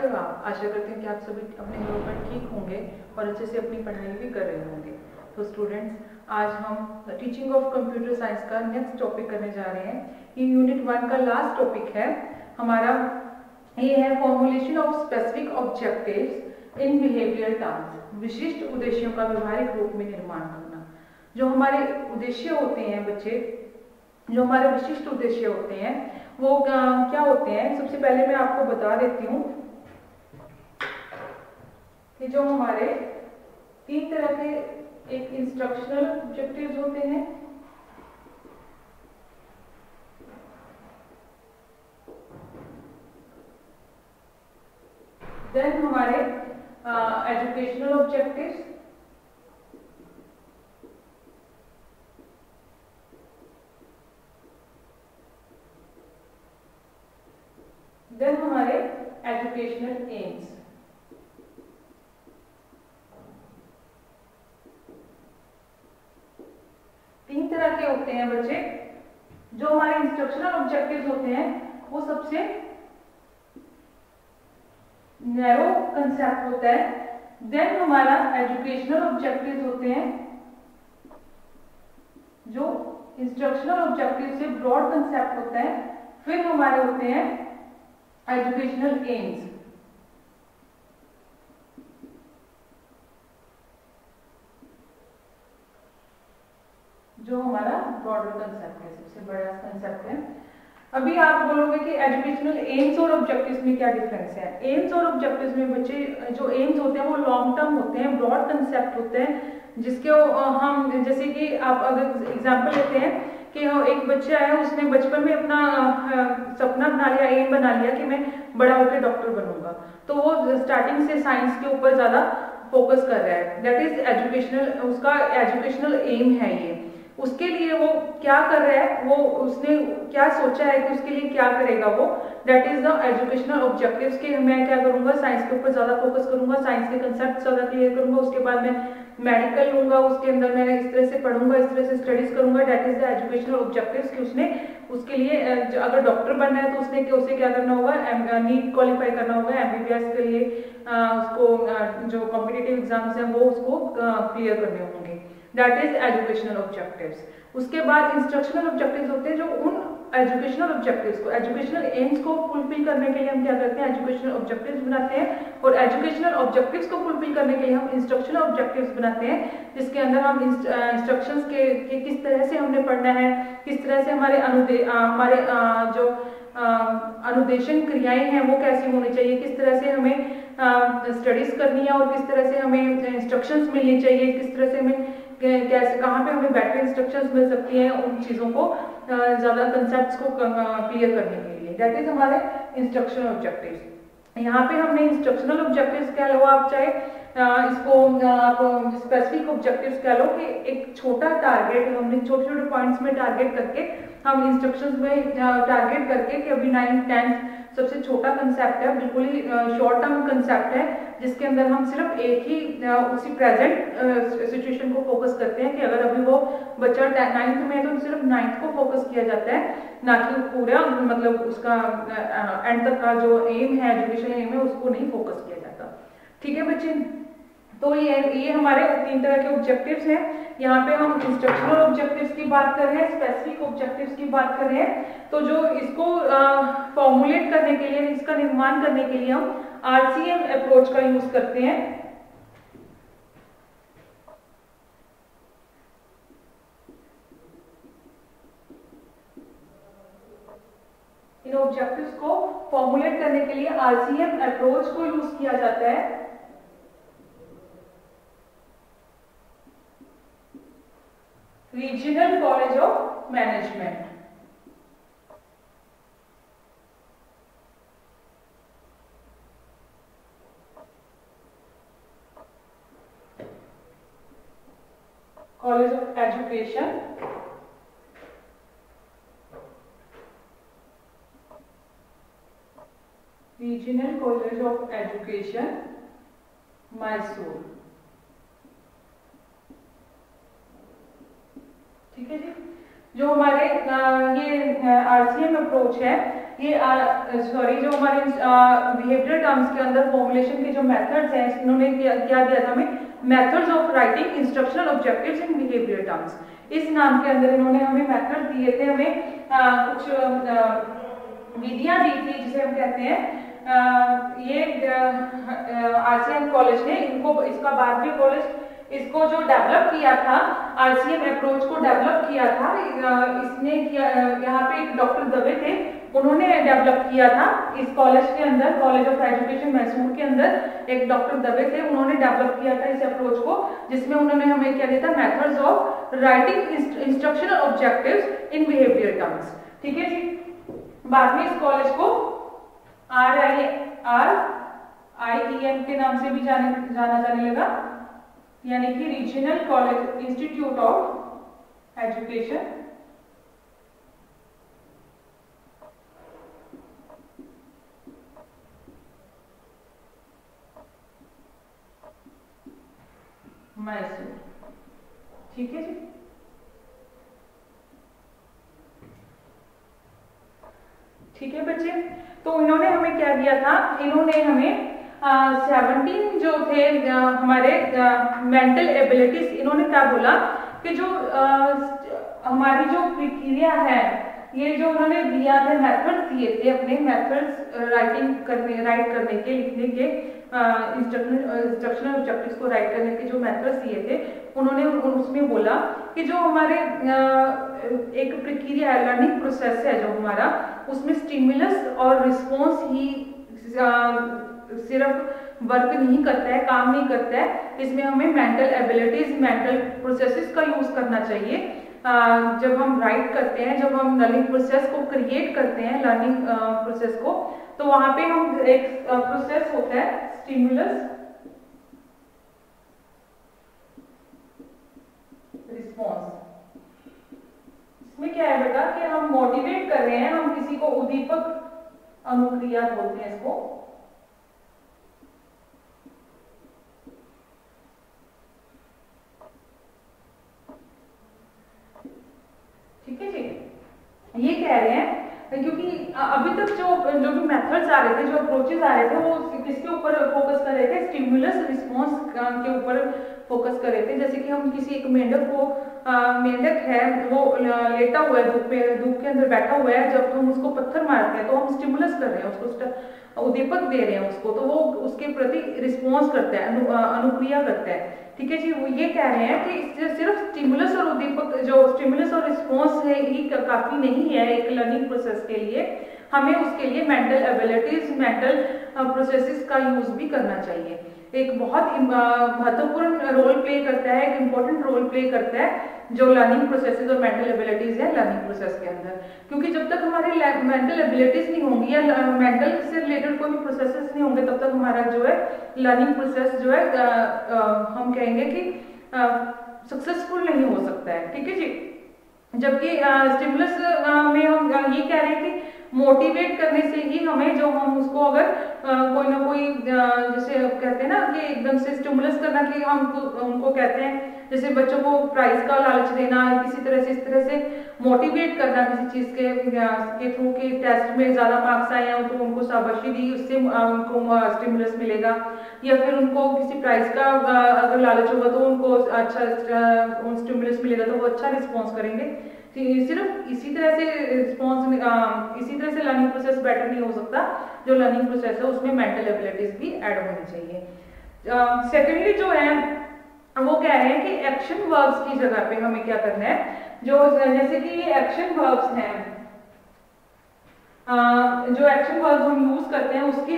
और आप? आशा करते हैं कि आप सभी अपने घरों पर ठीक होंगे और अच्छे से अपनी पढ़ाई भी कर रहे होंगे। तो स्टूडेंट्स, आज हम टीचिंग ऑफ कंप्यूटर साइंस का नेक्स्ट टॉपिक करने जा रहे हैं। ये यूनिट 1 का लास्ट टॉपिक है हमारा। ये है formulation of specific objectives in behavioural terms, विशिष्ट उद्देश्यों का व्यवहारिक रूप में निर्माण करना। जो हमारे उद्देश्य होते हैं बच्चे, जो हमारे विशिष्ट उद्देश्य होते हैं वो क्या होते हैं? सबसे पहले मैं आपको बता देती हूँ कि जो हमारे 3 तरह के एक इंस्ट्रक्शनल ऑब्जेक्टिव्स होते हैं, देन हमारे एजुकेशनल ऑब्जेक्टिव्स, देन हमारे एजुकेशनल एम्स। तीन तरह के होते हैं बच्चे। जो हमारे इंस्ट्रक्शनल ऑब्जेक्टिव्स होते हैं वो सबसे नैरो कंसेप्ट होता है। देन हमारा एजुकेशनल ऑब्जेक्टिव्स होते हैं जो इंस्ट्रक्शनल ऑब्जेक्टिव से ब्रॉड कंसेप्ट होता है। फिर हमारे होते हैं एजुकेशनल एम्स। जो हमारा ब्रॉडर कंसेप्ट है, सबसे बड़ा कंसेप्ट है। अभी आप बोलोगे कि एजुकेशनल एम्स और ऑब्जेक्टिव्स में क्या डिफरेंस है? एम्स और ऑब्जेक्टिव्स में बच्चे, जो एम्स होते हैं वो लॉन्ग टर्म होते हैं, ब्रॉड कंसेप्ट होते हैं, जिसके हम, जैसे कि आप अगर एग्जांपल लेते हैं कि एक बच्चा है, उसने बचपन में अपना सपना बना लिया, एम बना लिया कि मैं बड़ा होकर डॉक्टर बनूंगा, तो वो स्टार्टिंग से साइंस के ऊपर ज्यादा फोकस कर रहा है। दैट इज एजुकेशनल, उसका एजुकेशनल एम है ये। उसके लिए वो क्या कर रहा है, वो उसने क्या सोचा है कि उसके लिए क्या करेगा वो, that is the educational objectives. के मैं क्या करूंगा, साइंस के ऊपर ज्यादा फोकस करूंगा, साइंस के कंसेप्ट ज्यादा क्लियर करूंगा, उसके बाद मैं मेडिकल लूंगा, उसके अंदर मैं इस तरह से पढ़ूंगा, इस तरह से स्टडीज करूंगा। That is the educational objectives कि उसने उसके लिए अगर डॉक्टर बनना है तो उसे क्या करना होगा, नीट क्वालिफाई करना होगा, एमबीबीएस के लिए उसको जो कॉम्पिटिटिव एग्जाम्स हैं वो उसको क्लियर करने होंगे। That is educational objectives. उसके बाद इंस्ट्रक्शनल ऑब्जेक्टिव्स होते हैं जो उन एजुकेशनल ऑब्जेक्टिव्स को, एजुकेशनल एम्स को फुलफिल करने के लिए हम क्या करते हैं, एजुकेशनल ऑब्जेक्टिव्स बनाते हैं। और एजुकेशनल ऑब्जेक्टिव्स को फुलफिल करने के लिए हम इंस्ट्रक्शनल ऑब्जेक्टिव्स बनाते हैं, जिसके अंदर हम इंस्ट्रक्शंस के किस तरह से हमने पढ़ना है, किस तरह से हमारे जो अनुदेशन क्रियाएं हैं वो कैसी होनी चाहिए, किस तरह से हमें स्टडीज करनी है और किस तरह से हमें इंस्ट्रक्शंस मिलनी चाहिए, किस तरह से हमें कैसे, कहाँ पे हमें बेटर इंस्ट्रक्शंस मिल सकती हैं उन चीज़ों को, ज़्यादा कंसेप्ट्स को क्लियर करने के लिए। दैट इज हमारे इंस्ट्रक्शनल ऑब्जेक्टिव्स। यहाँ पे हमने इंस्ट्रक्शनल ऑब्जेक्टिव्स कह लो, आप चाहे इसको आप स्पेसिफिक ऑब्जेक्टिव्स कह लो, कि एक छोटा टारगेट हमने छोटे छोटे पॉइंट्स में टारगेट करके, हम इंस्ट्रक्शंस में टारगेट करके कि अभी 9th 10th सबसे छोटा कंसेप्ट है, बिल्कुल ही शॉर्ट टर्म कंसेप्ट है, जिसके अंदर हम सिर्फ एक ही उसी प्रेजेंट सिचुएशन को फोकस करते हैं कि अगर अभी वो बच्चा 9th में है तो सिर्फ 9th को फोकस किया जाता है, ना कि पूरा मतलब उसका एंड तक का जो एम है, एजुकेशन एम है, उसको नहीं फोकस किया जाता। ठीक है बच्चे, तो ये हमारे 3 तरह के ऑब्जेक्टिव्स हैं। यहाँ पे हम इंस्ट्रक्शनल ऑब्जेक्टिव्स की बात कर रहे हैं, स्पेसिफिक ऑब्जेक्टिव्स की बात कर रहे हैं। तो जो इसको फॉर्मुलेट करने के लिए, इसका निर्माण करने के लिए हम आरसीएम अप्रोच का यूज करते हैं। इन ऑब्जेक्टिव्स को फॉर्मुलेट करने के लिए आरसीएम अप्रोच को यूज किया जाता है। Regional college of management. College of education, regional college of education Mysore. ठीक है जी। जो हमारे ये आरसीएम अप्रोच है, ये सॉरी जो हमारे बिहेवियरल टर्म्स के अंदर फॉर्मुलेशन के जो मेथड्स हैं, इन्होंने क्या दिया था हमें, methods of writing instructional objectives in behavioural terms. इस नाम के अंदर इन्होंने हमें मेथड दिए थे, हमें कुछ विधियां दी थी जिसे हम कहते हैं ये आरसीएम कॉलेज ने इनको, इसका भारतीय कॉलेज इसको जो डेवलप किया था, आरसीएम अप्रोच को डेवलप किया था, इसने किया, यहाँ पे एक डॉक्टर दवे थे, उन्होंने डेवलप किया था इस कॉलेज के अंदर, कॉलेज ऑफ एजुकेशन मैसूर के अंदर एक डॉक्टर दवे थे, उन्होंने डेवलप किया था इस अप्रोच को, जिसमें उन्होंने हमें क्या दिया था, methods of writing instructional objectives in behaviour terms. ठीक है जी। बाद में इस कॉलेज को RIEM के नाम से भी जाना जाने लगा, यानी कि regional college institute of education Mysore. ठीक है जी। ठीक है बच्चे, तो इन्होंने हमें क्या दिया था, इन्होंने हमें 17 जो थे हमारे मेंटल एबिलिटीज, इन्होंने क्या बोला कि जो हमारी जो प्रक्रिया है, ये जो उन्होंने दिया थे मेथड्स दिए थे, अपने मेथड्स राइट करने के, लिखने के इंस्ट्रक्शनल ऑब्जेक्टिव्स को राइट करने के जो मेथड्स दिए थे, उन्होंने उसमें बोला कि जो हमारे एक प्रक्रिया है, लर्निंग प्रोसेस है जो हमारा, उसमें स्टिमुलस और रिस्पॉन्स ही सिर्फ वर्क नहीं करता है, काम नहीं करता है, इसमें हमें मेंटल एबिलिटीज, मेंटल प्रोसेसेस का यूज करना चाहिए। जब हम राइट करते हैं, जब हम लर्निंग प्रोसेस को क्रिएट करते हैं, लर्निंग प्रोसेस को, तो वहां पे हम एक प्रोसेस होता है स्टिमुलस रिस्पॉन्स। इसमें क्या है बेटा कि हम मोटिवेट कर रहे हैं, हम किसी को, उद्दीपक अनुक्रिया बोलते हैं इसको, ठीक है जी। ये कह रहे हैं क्योंकि अभी तक जो भी मेथड्स आ रहे थे, जो अप्रोचेस आ रहे थे, वो किसके ऊपर फोकस कर रहे थे, स्टिमुलस रिस्पॉन्स के ऊपर फोकस कर रहे थे। जैसे कि हम किसी एक मेंढक को, मेंढक है वो लेटा हुआ है धूप के अंदर बैठा हुआ है, जब हम उसको पत्थर मारते हैं तो हम स्टिमुलस कर रहे हैं, उसको उद्दीपक दे रहे हैं उसको, तो वो उसके प्रति रिस्पॉन्स करता है, अनुक्रिया करता है। ठीक है जी। वो ये कह रहे हैं कि सिर्फ स्टिमुलस और उद्दीपक, जो स्टिमुलस और रिस्पॉन्स है, ही काफी नहीं है एक लर्निंग प्रोसेस के लिए, हमें उसके लिए मेंटल एबिलिटीज, मेंटल प्रोसेसेस का यूज भी करना चाहिए। एक बहुत महत्वपूर्ण रोल प्ले करता है, एक इम्पोर्टेंट रोल प्ले करता है जो लर्निंग प्रोसेसेस और मेंटल एबिलिटीज है लर्निंग प्रोसेस के अंदर। क्योंकि जब तक हमारी मेंटल एबिलिटीज नहीं होंगी या मेंटल से रिलेटेड कोई भी प्रोसेसेस नहीं होंगे, तब तक हमारा जो है लर्निंग प्रोसेस जो है हम कहेंगे कि सक्सेसफुल नहीं हो सकता है। ठीक है जी। जबकि स्टिमुलस में हम ये कह रहे हैं कि मोटिवेट करने से ही हमें, जो हम उसको अगर कोई ना कोई जैसे कहते हैं ना कि एकदम से स्टिमुलस करना, कि हम उनको कहते हैं जैसे बच्चों को प्राइज का लालच देना, किसी तरह से इस तरह से मोटिवेट करना किसी चीज के थ्रू, कि टेस्ट में ज्यादा मार्क्स आए हैं तो उनको शाबाशी दी, उससे उनको स्टिमुलस मिलेगा, या फिर उनको किसी प्राइज का अगर लालच होगा तो उनको अच्छा स्टिमुलस मिलेगा, तो वो अच्छा रिस्पॉन्स करेंगे। सिर्फ इसी तरह से रिस्पॉन्स, इसी तरह से लर्निंग प्रोसेस बेटर नहीं हो सकता। जो लर्निंग प्रोसेस है उसमें मेंटल एबिलिटीज भी ऐड होनी चाहिए। सेकेंडली जो है वो कह रहे हैं कि एक्शन वर्ब्स की जगह पे हमें क्या करना है, जो जैसे कि ये एक्शन वर्ब्स हैं, जो एक्शन वर्ब्स हम यूज करते हैं उसकी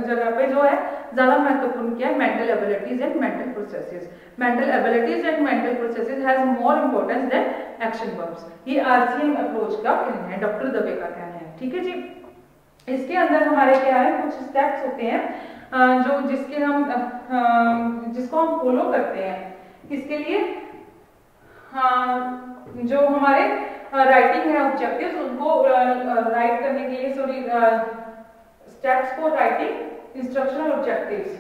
जगह पे जो है ज्यादा महत्वपूर्ण क्या है, mental abilities and mental processes. Mental abilities and mental processes has more importance than action verbs. ये आरसीएम अप्रोच का कहना है, डॉक्टर दवे का कहना है। ठीक है जी। इसके अंदर हमारे क्या है, कुछ स्टेप्स होते हैं जो जिसको हम फॉलो करते हैं। इसके लिए जो हमारे राइटिंग है ऑब्जेक्टिव्स, उनको राइट करने के लिए, sorry steps for writing instructional objectives,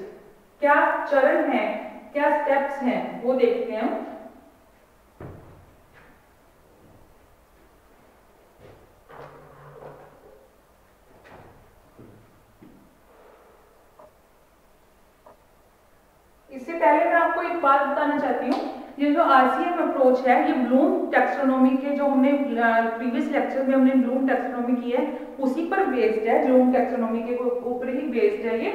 क्या चरण है, क्या स्टेप्स हैं, वो देखते हैं हम। पहले मैं आपको एक बात बताना चाहती हूँ, ये जो आरसीएम अप्रोच है ये ब्लूम टैक्सोनॉमी के जो हमने प्रीवियस लेक्चर में हमने ब्लूम टैक्सोनॉमी की है उसी पर बेस्ड है, ब्लूम टैक्सोनॉमी के ऊपर ही बेस्ड है ये।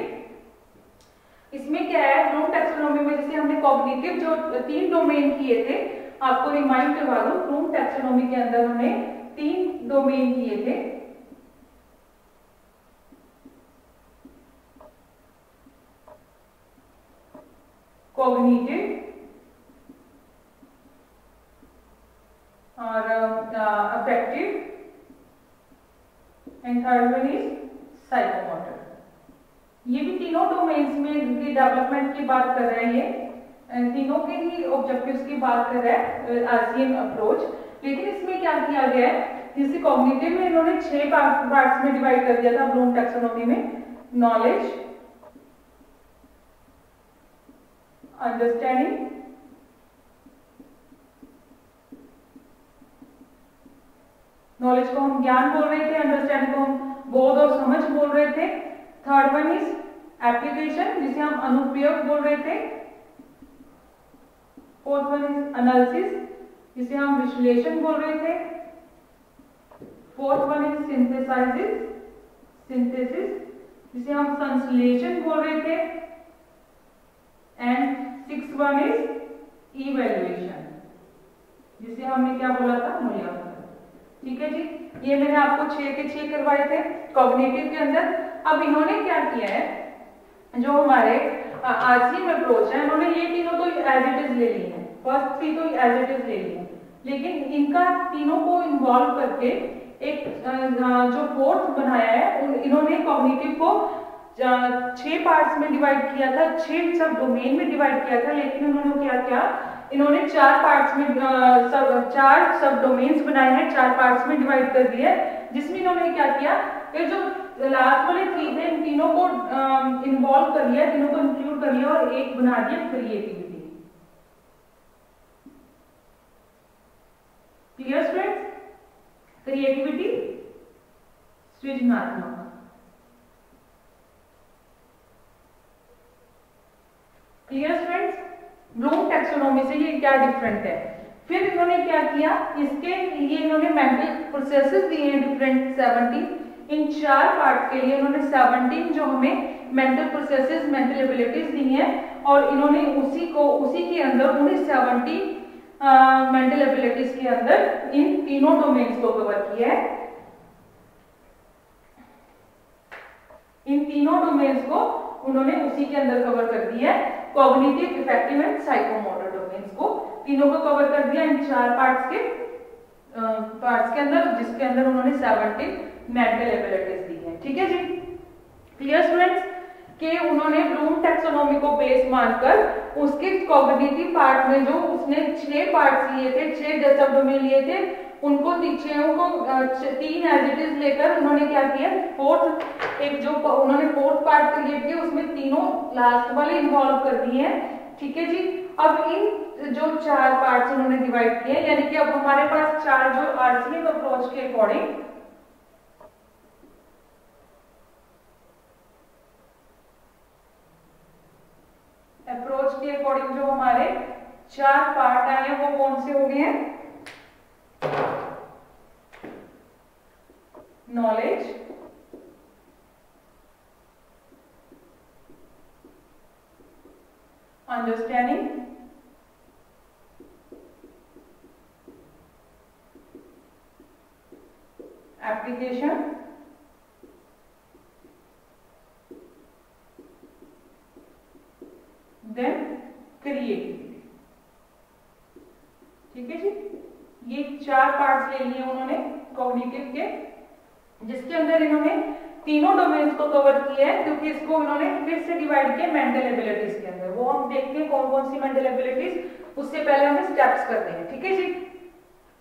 इसमें क्या है, ब्लूम टैक्सोनॉमी में जैसे हमने कॉग्निटिव जो 3 डोमेन किए थे, आपको रिमाइंड करवा दूं, ब्लूम टैक्सोनॉमी के अंदर हमने 3 डोमेन किए थे। कॉग्निटिव और affective and third one is psychomotor. ये भी तीनों डोमेन्स में की डेवलपमेंट की बात कर रहे हैं, ये तीनों के ही ऑब्जेक्टिव्स की बात कर रहा है आरसीएम अप्रोच। लेकिन इसमें क्या किया गया है, जैसे कॉग्निटिव में इन्होंने 6 पार्ट्स में डिवाइड कर दिया था ब्लूम टैक्सोनॉमी में, नॉलेज, अंडरस्टैंडिंग, नॉलेज को हम ज्ञान बोल रहे थे, अंडरस्टैंडिंग को हम बोध और समझ बोल रहे थे, थर्ड वन इज एप्लीकेशन जिसे हम अनुप्रयोग बोल रहे थे, फोर्थ वन इज एनालिसिस जिसे हम विश्लेषण बोल रहे थे, फोर्थ वन इज सिंथेसिस जिसे हम संश्लेषण बोल रहे थे, and sixth one is evaluation जिसे हमने क्या बोला था, मूल्यांकन। ठीक है जी, ये मैंने आपको 6 के 6 करवाए थे कॉग्निटिव के अंदर। अब इन्होंने क्या किया है, जो हमारे आरसीएम अप्रोच है, इन्होंने ये तीनों तो एज इट इज ले ली है, फर्स्ट 3 तो एज इट इज ले ली है, लेकिन इनका तीनों को इन्वॉल्व करके एक जो फोर्थ बनाया है, इन्होंने कॉग्निटिव को 6 पार्ट्स में डिवाइड किया था, 6 सब डोमेन में डिवाइड किया था, लेकिन उन्होंने क्या किया, इन्होंने 4 पार्ट्स में 4 सब डोमेन्स बनाए हैं, 4 पार्ट्स में डिवाइड कर दिए, जिसमें इन्होंने क्या किया, ये जो लास्ट वाले 3 थे इन तीनों को इन्वॉल्व कर लिया, तीनों को इंक्लूड कर लिया और एक बना दिया क्रिएटिविटी। Clear students? क्रिएटिविटी सृजनात्मक। Clear students? ब्लूम टैक्सोनॉमी से ये क्या डिफरेंट है। फिर इन्होंने क्या किया, इसके लिए इन्होंने मेंटल प्रोसेसेस दिए हैं डिफरेंट 17, इन 4 पार्ट के लिए इन्होंने 17 जो हमें मेंटल प्रोसेसेस, मेंटल एबिलिटीज दी हैं, और इन्होंने उसी के अंदर उन्हें 17 मेंटल एबिलिटीज के अंदर इन तीनों डोमेन्स को कवर किया है। इन तीनों डोमेन्स को उन्होंने उसी के अंदर कवर कर दिया है, cognitive, effective and psychomotor domains को तीनों को कवर कर दिया इन 4 पार्ट्स के अंदर, जिसके अंदर उन्होंने 17 मेंटल एबिलिटीज दी है। ठीक है जी, क्लियर स्टूडेंट्स? कि उन्होंने ब्लूम टैक्सोनॉमी को बेस मानकर उसके कॉग्निटिव पार्ट में जो उसने 6 पार्ट्स लिए थे, 6 सब डोमेन लिए थे, उनको 3 एज इट इज लेकर उन्होंने क्या किया, उन्होंने फोर्थ पार्ट क्रिएट किया, उसमें तीनों लास्ट वाले इन्वॉल्व कर दिए हैं। ठीक है जी, अब इन जो 4 पार्ट्स उन्होंने डिवाइड किए, यानी कि अब हमारे पास 4 जो आरसीएम अप्रोच के अकॉर्डिंग जो हमारे 4 पार्ट आए हैं वो कौन से हो गए हैं, knowledge, understanding, application, then creativity. ठीक है जी, ये 4 पार्ट्स ले लिए उन्होंने कॉग्निटिव के, जिसके अंदर इन्होंने तीनों डोमेन्स को कवर किया है, क्योंकि इसको इन्होंने फिर से डिवाइड किया मेंटल एबिलिटीज के अंदर। वो हम देखते हैं कौन कौन सी मेंटल एबिलिटीज, उससे पहले हमें स्टेप्स करते हैं। ठीक है जी,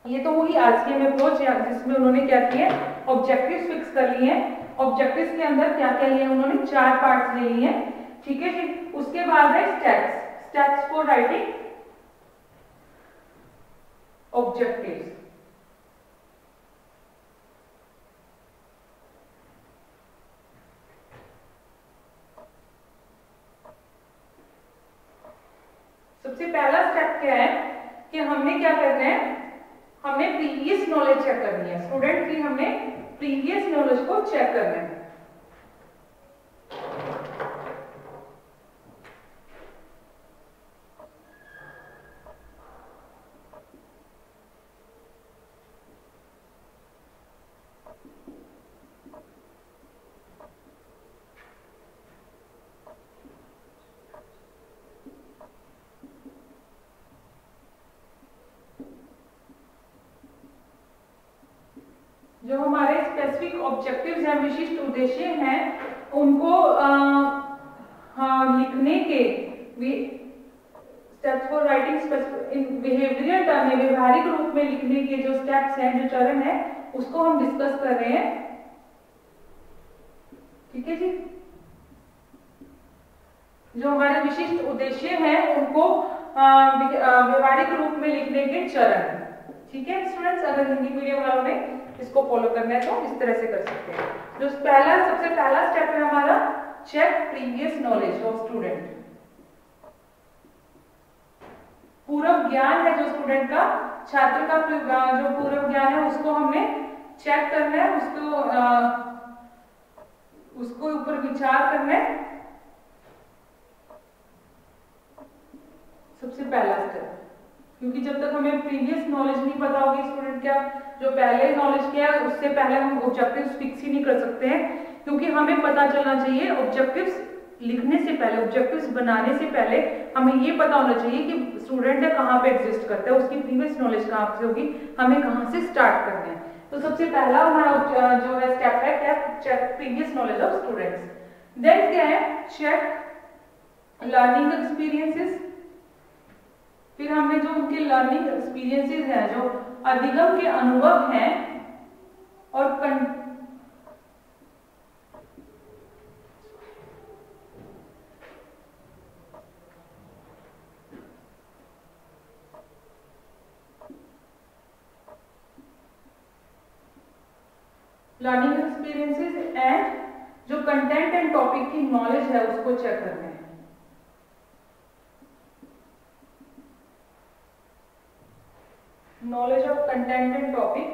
ये तो वही आरसीएम अप्रोच है जिसमें उन्होंने क्या किया, ऑब्जेक्टिव्स फिक्स कर लिए हैं। ऑब्जेक्टिव्स के अंदर क्या क्या लिया उन्होंने, 4 पार्ट्स ले लिए हैं। ठीक है जी, उसके बाद है स्टेप्स फॉर राइटिंग ऑब्जेक्टिव्स। सबसे पहला स्टेप क्या है कि हमने क्या करना है, हमने प्रीवियस नॉलेज चेक करनी है। स्टूडेंट की हमने प्रीवियस नॉलेज को चेक करना है। जो हमारे स्पेसिफिक ऑब्जेक्टिव्स हैं, विशिष्ट उद्देश्य हैं, उनको लिखने के steps for writing in behavioural term में, व्यवहारिक रूप में लिखने के जो स्टेप्स हैं, जो चरण है, उसको हम डिस्कस कर रहे हैं। ठीक है जी। जो हमारे विशिष्ट उद्देश्य हैं उनको व्यवहारिक रूप में लिखने के चरण। ठीक है स्टूडेंट्स, अगर हिंदी मीडियम वालों ने इसको फॉलो करना है तो इस तरह से कर सकते हैं। जो सबसे पहला स्टेप है हमारा, check previous knowledge of student. पूर्व ज्ञान है जो स्टूडेंट का, छात्र का जो पूर्व ज्ञान है उसको हमने चेक करना है, उसको ऊपर विचार करना है। सबसे पहला स्टेप, क्योंकि जब तक हमें प्रीवियस नॉलेज नहीं पता होगी स्टूडेंट क्या, जो पहले नॉलेज क्या है, उससे पहले हम ऑब्जेक्टिव्स फिक्स ही नहीं कर सकते हैं। क्योंकि हमें पता चलना चाहिए, ऑब्जेक्टिव्स लिखने से पहले, ऑब्जेक्टिव्स बनाने से पहले हमें ये पता होना चाहिए कि स्टूडेंट है कहाँ पे एग्जिस्ट करता है, उसकी प्रीवियस नॉलेज कहाँ से होगी, हमें कहाँ से स्टार्ट करना है। तो सबसे पहला हमारा जो है स्टेप है क्या, check previous knowledge of students. Then क्या है, चेक लर्निंग एक्सपीरियंसेस। फिर हमने जो उनके लर्निंग एक्सपीरियंसेस हैं, जो अधिगम के अनुभव हैं, और लर्निंग एक्सपीरियंसेस एंड जो कंटेंट एंड टॉपिक की नॉलेज है उसको चेक करना है। Knowledge of content and topic,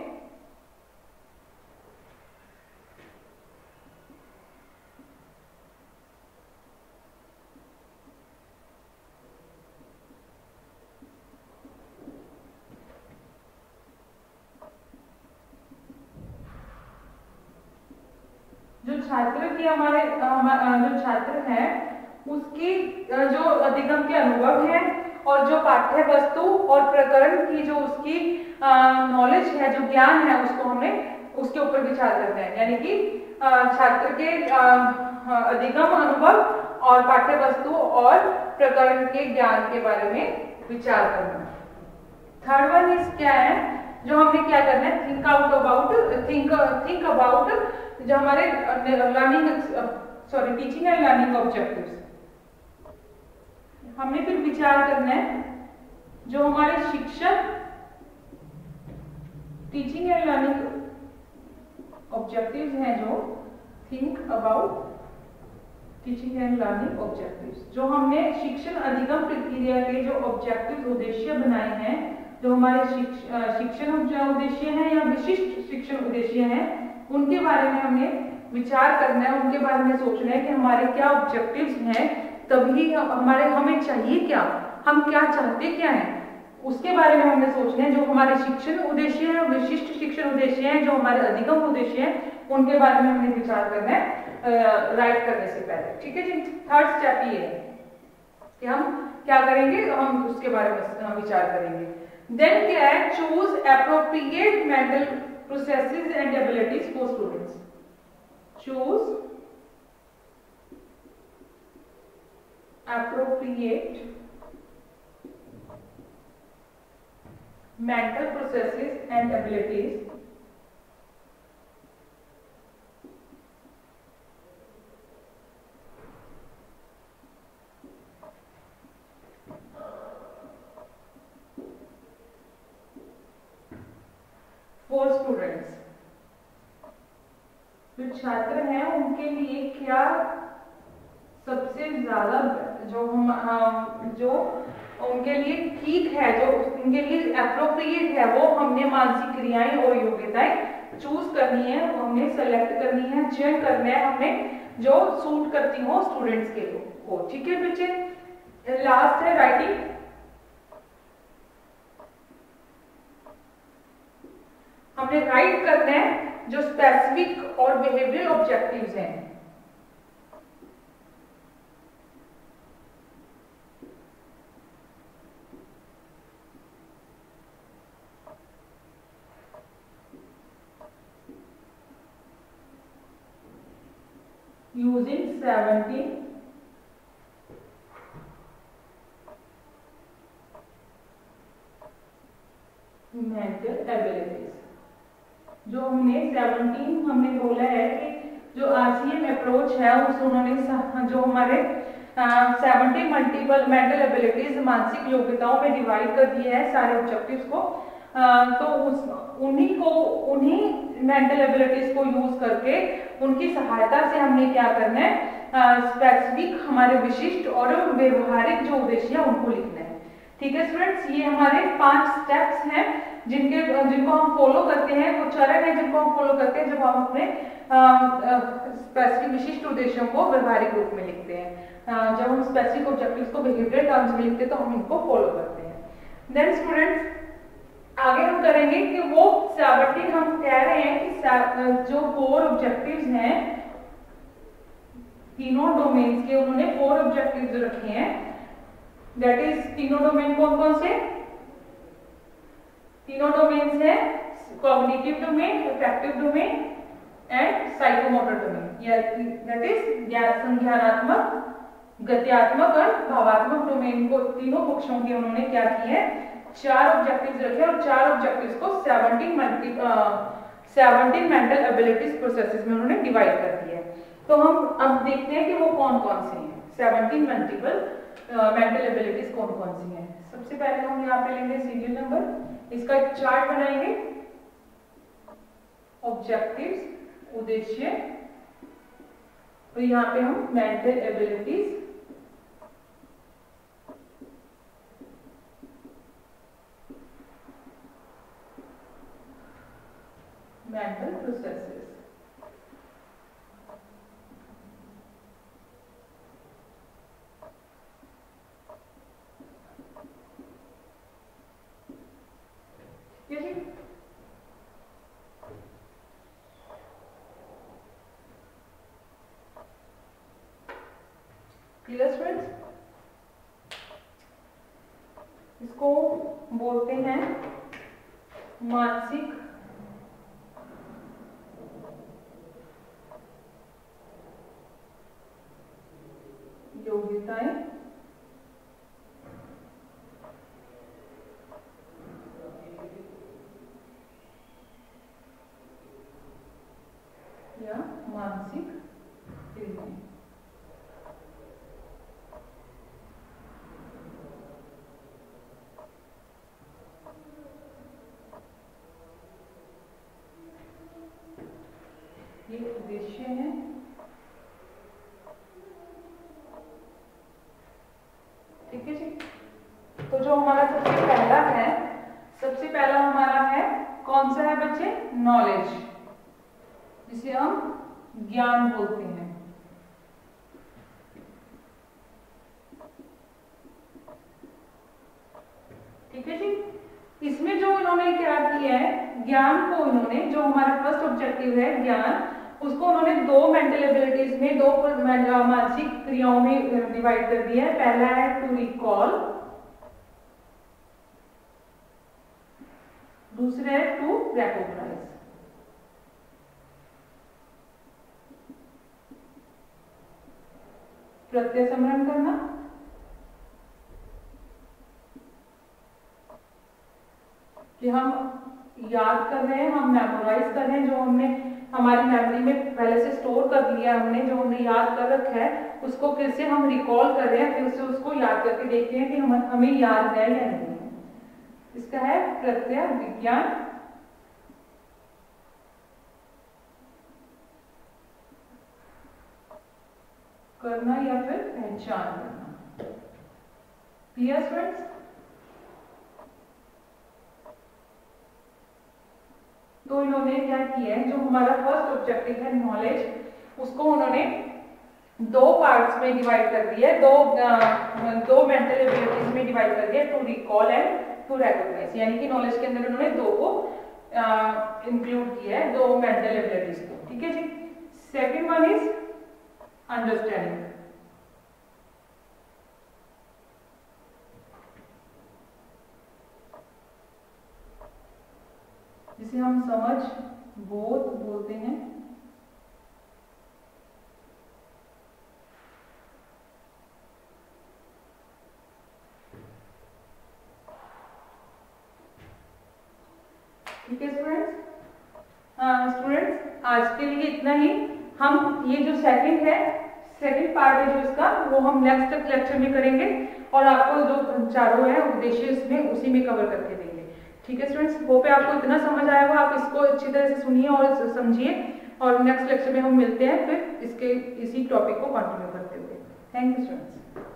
जो छात्र की जो छात्र है उसकी जो अधिगम के अनुभव है, और जो पाठ्य वस्तु और प्रकरण की जो उसकी नॉलेज है, जो ज्ञान है, उसको हमने उसके ऊपर विचार करना है। यानी कि छात्र के अधिगम अनुभव और पाठ्य वस्तु और प्रकरण के ज्ञान के बारे में विचार करना। थर्ड वन इज क्या है, जो हमने क्या करना है, थिंक अबाउट जो हमारे टीचिंग एंड लर्निंग ऑब्जेक्टिव्स। हमने फिर विचार करना है जो हमारे शिक्षक टीचिंग एंड लर्निंग ऑब्जेक्टिव्स हैं, जो think about teaching and learning objectives, जो हमने शिक्षण अधिगम प्रक्रिया के जो ऑब्जेक्टिव उद्देश्य बनाए हैं, जो हमारे शिक्षण उद्देश्य हैं या विशिष्ट शिक्षण उद्देश्य हैं, उनके बारे में हमें विचार करना है, उनके बारे में सोचना है कि हमारे क्या ऑब्जेक्टिव्स हैं, तभी हमें चाहिए क्या, हम क्या चाहते क्या हैं, उसके बारे में हमने सोचना है। जो हमारे शिक्षण उद्देश्य हैं, विशिष्ट शिक्षण उद्देश्य हैं, जो हमारे अधिगम उद्देश्य हैं, उनके बारे में हमने विचार करना है राइट करने से पहले। ठीक है जी। थर्ड स्टेप ये है कि हम क्या करेंगे, हम उसके बारे में विचार करेंगे। देन क्या है, choose appropriate mental processes and abilities for students. Choose appropriate mental processes and abilities for students। जो छात्र हैं उनके लिए क्या सबसे ज्यादा जो उनके लिए ठीक है, जो उनके लिए अप्रोप्रिएट है, वो हमने मानसिक क्रियाएं और योग्यताएं चूज करनी है, वो हमने सेलेक्ट करनी है, चयन करना है हमने, जो सूट करती हो स्टूडेंट्स के को। ठीक है बच्चे, लास्ट है राइटिंग। हमने राइट करना है जो स्पेसिफिक और बिहेवियरल ऑब्जेक्टिव्स हैं। using 17 mental abilities. जो हमने 17 हमने बोला है कि जो आरसीएम अप्रोच है उस उन्होंने जो हमारे 70 मल्टीपल मेंटल एबिलिटीज मानसिक योग्यताओं में डिवाइड कर दिया है सारे ऑब्जेक्टिव्स को। तो उन्हीं मेंटल एबिलिटीज को यूज करके उनकी सहायता से हमने क्या करना है, स्पेसिफिक हमारे विशिष्ट और व्यवहारिक जो उद्देश्य है उनको लिखना है। ठीक है स्टूडेंट्स, ये हमारे 5 स्टेप्स हैं जिनको हम फॉलो करते हैं, वो चरण है जिनको हम फॉलो करते हैं जब हम अपने स्पेसिफिक विशिष्ट उद्देश्यों को व्यवहारिक रूप में लिखते हैं। जब हम स्पेसिफिक ऑब्जेक्टिव्स को बिहेवियरल टर्म्स में लिखते हैं तो हम इनको फॉलो करते हैं। देन स्टूडेंट्स आगे हम करेंगे कि वो 17 हम कह रहे हैं कि जो 4 ऑब्जेक्टिव्स हैं तीनों डोमेन्स के, उन्होंने 4 ऑब्जेक्टिव्स रखे हैं। दैट इज तीनों डोमेन कौन कौन से? तीनों डोमेन्स है cognitive domain, affective domain and psychomotor domain. That is संज्ञानात्मक, गत्यात्मक और भावात्मक डोमेन को तीनों पक्षों के उन्होंने क्या किए हैं, 4 ऑब्जेक्टिव्स रखे और 4 ऑब्जेक्टिव्स को 17 मेंटल एबिलिटीज प्रोसेसेस में उन्होंने डिवाइड कर दिया है। तो हम अब देखते हैं कि वो कौन कौन से हैं, 17 मल्टीपल मेंटल एबिलिटीज कौन कौन सी हैं। सबसे पहले हम यहाँ पे लेंगे सीरियल नंबर, इसका एक चार्ट बनाएंगे, ऑब्जेक्टिव्स उद्देश्य, तो यहाँ पे हम mental abilities, mental processes, clear students? इसको बोलते हैं मानसिक योग्यताएं या मानसिक क्रियाएं। ये उद्देश्य है, ठीक है जी। तो जो हमारा सबसे पहला हमारा है कौन सा है बच्चे? नॉलेज, जिसे हम ज्ञान बोलते हैं। ठीक है जी। इसमें जो इन्होंने क्या किया है, ज्ञान को इन्होंने, जो हमारा फर्स्ट ऑब्जेक्टिव है ज्ञान, उसको उन्होंने 2 मेंटल एबिलिटीज में, 2 मानसिक क्रियाओं में डिवाइड कर दिया है। पहला है टू रिकॉल, दूसरा है टू रिकॉग्नाइज। प्रत्यय संग्रहण करना, कि हम याद कर रहे हैं, हम मेमोराइज कर रहे हैं, जो हमने हमारी मेमोरी में पहले से स्टोर कर लिया हमने, जो हमने याद कर रखा है उसको फिर से हम रिकॉल कर रहे हैं, फिर से उसको याद करके देखते हैं कि हमें याद है या नहीं है। इसका है प्रत्यय विज्ञान। करना या फिर पहचान करना। Clear students? तो इन्होंने क्या किया है, जो हमारा फर्स्ट ऑब्जेक्टिव है नॉलेज, उसको उन्होंने दो पार्ट्स में डिवाइड कर दिया है, दो मेंटल एबिलिटीज में डिवाइड कर दिया, to recall and to recognise. यानी कि नॉलेज के अंदर उन्होंने दो को इंक्लूड किया है, दो मेंटल एबिलिटीज को। ठीक है जी। Second one is understanding. जिसे हम समझ बोध बोलते हैं। ठीक है स्टूडेंट्स। स्टूडेंट्स आज के लिए इतना ही। हम ये जो सेकंड पार्ट है जो इसका, वो हम नेक्स्ट लेक्चर में करेंगे और आपको जो चारों है उद्देश्य इसमें उसी में कवर करके देंगे। ठीक है स्टूडेंट्स, होप है आपको इतना समझ आया होगा। आप इसको अच्छी तरह से सुनिए और समझिए, और नेक्स्ट लेक्चर में हम मिलते हैं फिर इसी टॉपिक को कंटिन्यू करते हुए। Thank you students.